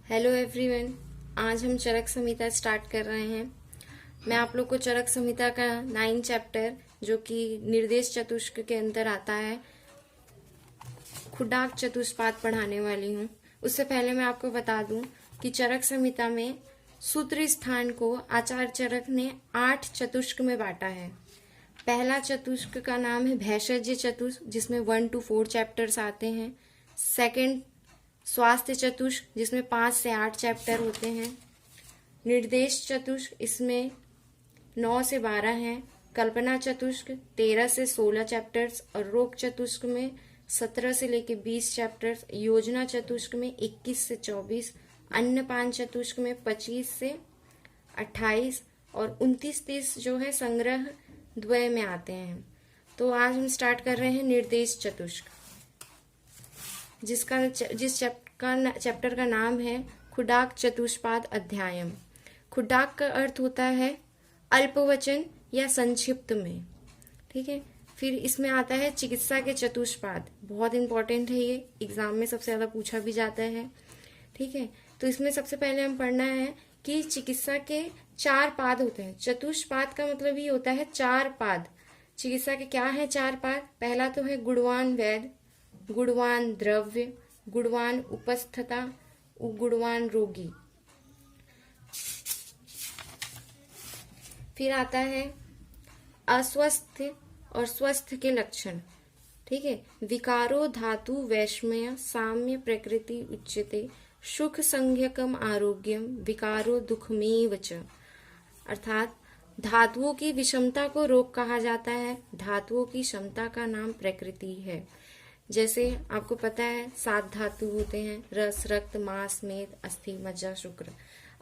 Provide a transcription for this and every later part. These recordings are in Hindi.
Hello everyone. आज हम चरक संहिता स्टार्ट कर रहे हैं। मैं आप लोग को चरक संहिता का 9 चैप्टर जो कि निर्देश चतुष्क के अंदर आता है, खुडाक चतुष्पाद पढ़ाने वाली हूँ। उससे पहले मैं आपको बता दूं कि चरक संहिता में सूत्र स्थान को आचार्य चरक ने 8 चतुष्क में बांटा है। पहला चतुष्क का नाम है भैषज्य चतुष्क, जिसमें 1 to 4 चैप्टर्स आते हैं। सेकंड स्वास्थ्य चतुष्क, जिसमें 5 से 8 चैप्टर होते हैं। निर्देश चतुष्क, इसमें 9 से 12 हैं। कल्पना चतुष्क 13 से 16 चैप्टर्स और रोग चतुष्क में 17 से लेकर 20 चैप्टर्स। योजना चतुष्क में 21 से 24। अन्नपान चतुष्क में 25 से 28 और 29-30 जो है संग्रह द्वय में आते हैं। तो आज हम स्टार्ट कर रहे हैं निर्देश चतुष्क, जिस चैप्टर का नाम है खुडाक चतुष्पाद अध्यायम। खुडाक का अर्थ होता है अल्पवचन या संक्षिप्त में, ठीक है। फिर इसमें आता है चिकित्सा के चतुष्पाद, बहुत इंपॉर्टेंट है, ये एग्जाम में सबसे ज्यादा पूछा भी जाता है, ठीक है। तो इसमें सबसे पहले हम पढ़ना है कि चिकित्सा के 4 पाद होते हैं। चतुष्पाद का मतलब ये होता है 4 पाद। चिकित्सा के क्या है 4 पाद? पहला तो है गुणवान वैद्य, गुणवान द्रव्य, गुणवान उपस्थता, गुणवान रोगी। फिर आता है अस्वस्थ और स्वस्थ के लक्षण, ठीक है। विकारो धातु वैषम्य साम्य प्रकृति उच्यते, सुख संज्ञकम आरोग्यम, विकारो दुखमेव च। अर्थात धातुओं की विषमता को रोग कहा जाता है। धातुओं की क्षमता का नाम प्रकृति है। जैसे आपको पता है 7 धातु होते हैं, रस, रक्त, मांस, मेद, अस्थि, मज्जा, शुक्र।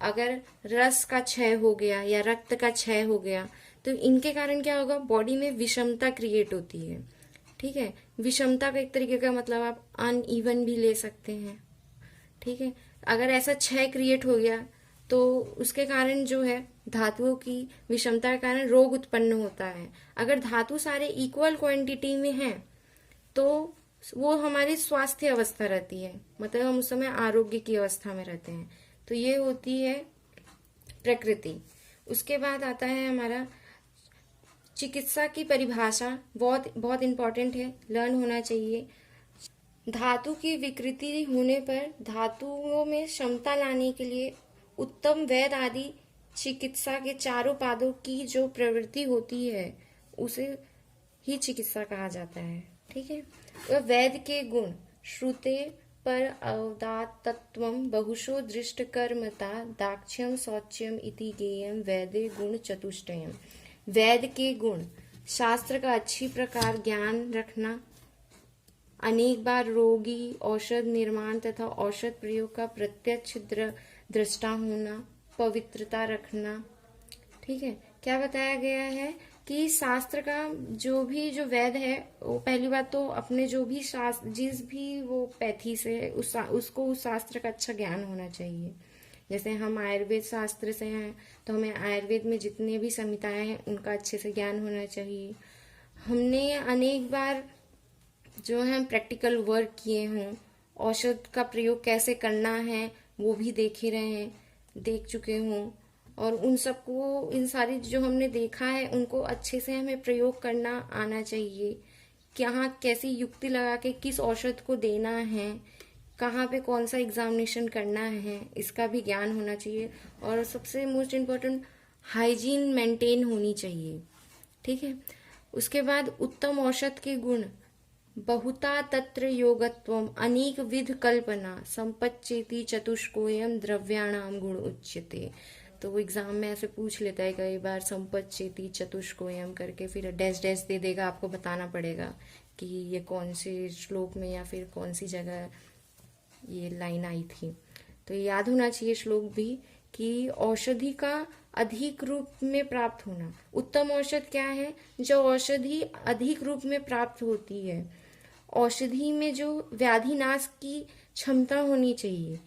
अगर रस का क्षय हो गया या रक्त का क्षय हो गया तो इनके कारण क्या होगा? बॉडी में विषमता क्रिएट होती है, ठीक है। विषमता का एक तरीके का मतलब आप अनइवन भी ले सकते हैं, ठीक है। अगर ऐसा क्षय क्रिएट हो गया तो उसके कारण जो है धातुओं की विषमता के कारण रोग उत्पन्न होता है। अगर धातु सारे इक्वल क्वांटिटी में हैं तो वो हमारी स्वास्थ्य अवस्था रहती है, मतलब हम उस समय आरोग्य की अवस्था में रहते हैं। तो ये होती है प्रकृति। उसके बाद आता है हमारा चिकित्सा की परिभाषा, बहुत बहुत इंपॉर्टेंट है, लर्न होना चाहिए। धातु की विकृति होने पर धातुओं में क्षमता लाने के लिए उत्तम वैद्य आदि चिकित्सा के 4 पादों की जो प्रवृत्ति होती है उसे ही चिकित्सा कहा जाता है, ठीक है। तो वैद्य के गुण श्रुते पर अवदातत्वम बहुशो दृष्ट कर्मता दाक्ष्यम शौच्यम इति गेयम वैद्य गुण चतुष्टयम। वैद्य के गुण शास्त्र का अच्छी प्रकार ज्ञान रखना, अनेक बार रोगी औषध निर्माण तथा औषध प्रयोग का प्रत्यक्ष दृष्टा होना, पवित्रता रखना, ठीक है। क्या बताया गया है कि शास्त्र का जो वैद्य है वो पहली बात तो अपने जो भी शास्त्र, जिस भी वो पैथी से उसको उस शास्त्र का अच्छा ज्ञान होना चाहिए। जैसे हम आयुर्वेद शास्त्र से हैं तो हमें आयुर्वेद में जितने भी संहिताएं हैं उनका अच्छे से ज्ञान होना चाहिए। हमने अनेक बार जो है प्रैक्टिकल वर्क किए हों, औषध का प्रयोग कैसे करना है वो भी देख चुके हों, और उन सबको, इन सारी जो हमने देखा है उनको अच्छे से हमें प्रयोग करना आना चाहिए। कहाँ कैसी युक्ति लगा के किस औषध को देना है, कहाँ पे कौन सा एग्जामिनेशन करना है, इसका भी ज्ञान होना चाहिए। और सबसे मोस्ट इम्पोर्टेंट हाइजीन मेंटेन होनी चाहिए, ठीक है। उसके बाद उत्तम औषध के गुण बहुता तत्र योगत्वम अनेक विध कल्पना संपच्चेति चतुष्कोयम द्रव्याणाम गुण उच्यते। तो वो एग्जाम में ऐसे पूछ लेता है कई बार, संपच्चेति चतुष्कोयम करके फिर डैश डैश दे देगा, आपको बताना पड़ेगा कि ये कौन से श्लोक में या फिर कौन सी जगह ये लाइन आई थी। तो याद होना चाहिए श्लोक भी कि औषधि का अधिक रूप में प्राप्त होना। उत्तम औषध क्या है? जो औषधि अधिक रूप में प्राप्त होती है। औषधि में जो व्याधि नाश की क्षमता होनी चाहिए।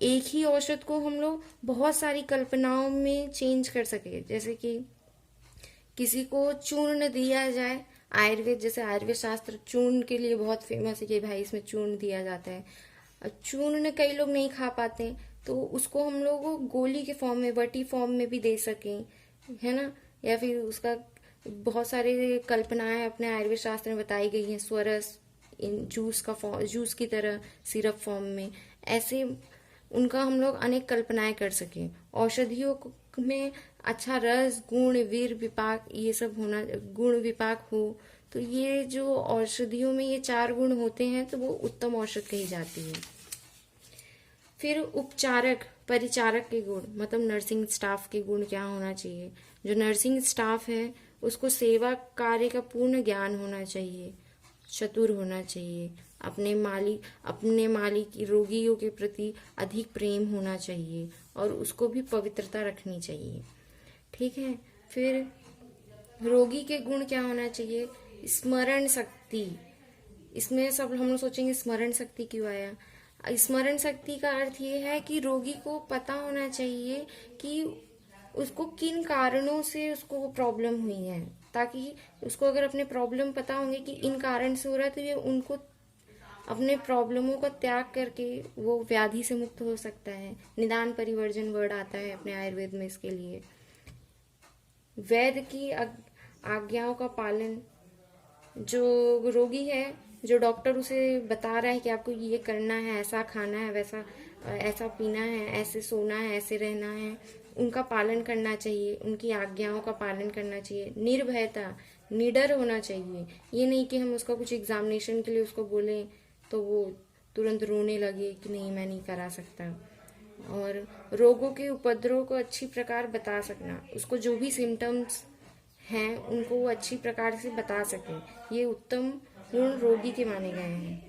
एक ही औषध को हम लोग बहुत सारी कल्पनाओं में चेंज कर सके। जैसे कि किसी को चूर्ण दिया जाए, आयुर्वेद, जैसे आयुर्वेद शास्त्र चूर्ण के लिए बहुत फेमस है कि भाई इसमें चूर्ण दिया जाता है। चूर्ण कई लोग नहीं खा पाते, तो उसको हम लोग गोली के फॉर्म में, वटी फॉर्म में भी दे सकें, है ना। या फिर उसका बहुत सारे कल्पनाएं अपने आयुर्वेद शास्त्र में बताई गई हैं, स्वरस इन जूस का फॉर्म, जूस की तरह सिरप फॉर्म में, ऐसे उनका हम लोग अनेक कल्पनाएं कर सकें। औषधियों में अच्छा रस, गुण, वीर, विपाक, ये सब होना, गुण विपाक हो, तो ये जो औषधियों में ये 4 गुण होते हैं तो वो उत्तम औषध कही जाती है। फिर उपचारक, परिचारक के गुण, मतलब नर्सिंग स्टाफ के गुण क्या होना चाहिए। जो नर्सिंग स्टाफ है उसको सेवा कार्य का पूर्ण ज्ञान होना चाहिए, चतुर होना चाहिए, अपने मालिक रोगियों के प्रति अधिक प्रेम होना चाहिए और उसको भी पवित्रता रखनी चाहिए। ठीक है। फिर रोगी के गुण क्या होना चाहिए। स्मरण शक्ति, इसमें सब हम लोग सोचेंगे स्मरण शक्ति क्यों आया। स्मरण शक्ति का अर्थ ये है कि रोगी को पता होना चाहिए कि उसको किन कारणों से उसको वो प्रॉब्लम हुई है, ताकि उसको अगर अपने प्रॉब्लम पता होंगे कि इन कारण से हो रहा है, तो ये उनको अपने प्रॉब्लमों का त्याग करके वो व्याधि से मुक्त हो सकता है। निदान परिवर्जन वर्ड आता है अपने आयुर्वेद में इसके लिए। वैद्य की आज्ञाओं का पालन, जो रोगी है, जो डॉक्टर उसे बता रहा है कि आपको ये करना है, ऐसा खाना है, वैसा ऐसा पीना है, ऐसे सोना है, ऐसे रहना है, उनका पालन करना चाहिए, उनकी आज्ञाओं का पालन करना चाहिए। निर्भयता, निडर होना चाहिए। ये नहीं कि हम उसका कुछ एग्जामिनेशन के लिए उसको बोलें तो वो तुरंत रोने लगे कि नहीं मैं नहीं करा सकता। और रोगों के उपद्रव को अच्छी प्रकार बता सकना, उसको जो भी सिम्टम्स हैं उनको वो अच्छी प्रकार से बता सके, ये उत्तम गुण रोगी के माने गए हैं।